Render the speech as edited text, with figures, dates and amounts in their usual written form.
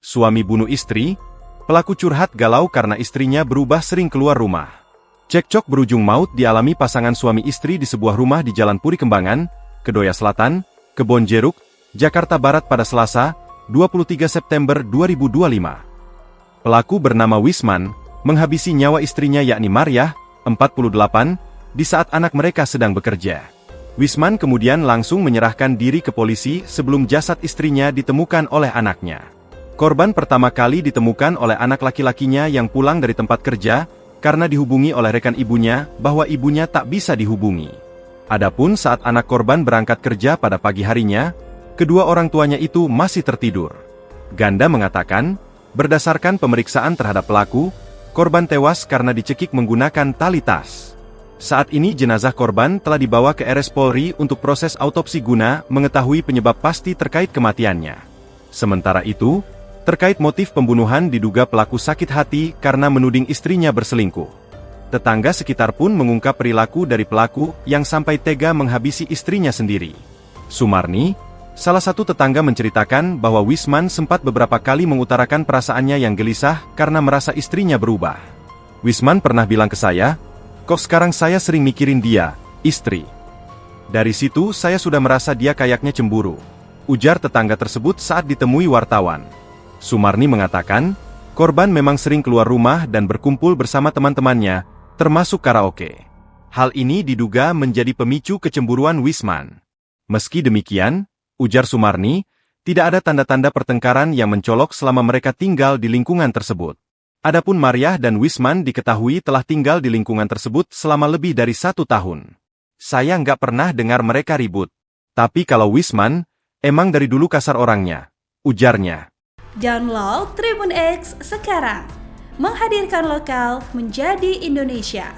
suami bunuh istri, pelaku curhat galau karena istrinya berubah sering keluar rumah. Cekcok berujung maut dialami pasangan suami istri di sebuah rumah di Jalan Puri Kembangan, Kedoya Selatan, Kebon Jeruk, Jakarta Barat pada Selasa, 23 September 2025. Pelaku bernama Wisman, menghabisi nyawa istrinya yakni Mariah, 48, di saat anak mereka sedang bekerja. Wisman kemudian langsung menyerahkan diri ke polisi sebelum jasad istrinya ditemukan oleh anaknya. Korban pertama kali ditemukan oleh anak laki-lakinya yang pulang dari tempat kerja, karena dihubungi oleh rekan ibunya bahwa ibunya tak bisa dihubungi. Adapun saat anak korban berangkat kerja pada pagi harinya, kedua orang tuanya itu masih tertidur. Ganda mengatakan, berdasarkan pemeriksaan terhadap pelaku, korban tewas karena dicekik menggunakan tali tas. Saat ini jenazah korban telah dibawa ke RS Polri untuk proses autopsi guna mengetahui penyebab pasti terkait kematiannya. Sementara itu, terkait motif pembunuhan diduga pelaku sakit hati karena menuding istrinya berselingkuh. Tetangga sekitar pun mengungkap perilaku dari pelaku yang sampai tega menghabisi istrinya sendiri. Sumarni, salah satu tetangga menceritakan bahwa Wisman sempat beberapa kali mengutarakan perasaannya yang gelisah karena merasa istrinya berubah. Wisman pernah bilang ke saya, "Kok sekarang saya sering mikirin dia, istri. Dari situ saya sudah merasa dia kayaknya cemburu," ujar tetangga tersebut saat ditemui wartawan. Sumarni mengatakan, korban memang sering keluar rumah dan berkumpul bersama teman-temannya, termasuk karaoke. Hal ini diduga menjadi pemicu kecemburuan Wisman. Meski demikian, ujar Sumarni, tidak ada tanda-tanda pertengkaran yang mencolok selama mereka tinggal di lingkungan tersebut. Adapun Mariah dan Wisman diketahui telah tinggal di lingkungan tersebut selama lebih dari 1 tahun. Saya nggak pernah dengar mereka ribut. Tapi kalau Wisman, emang dari dulu kasar orangnya, ujarnya. Download Tribun X sekarang, menghadirkan lokal menjadi Indonesia.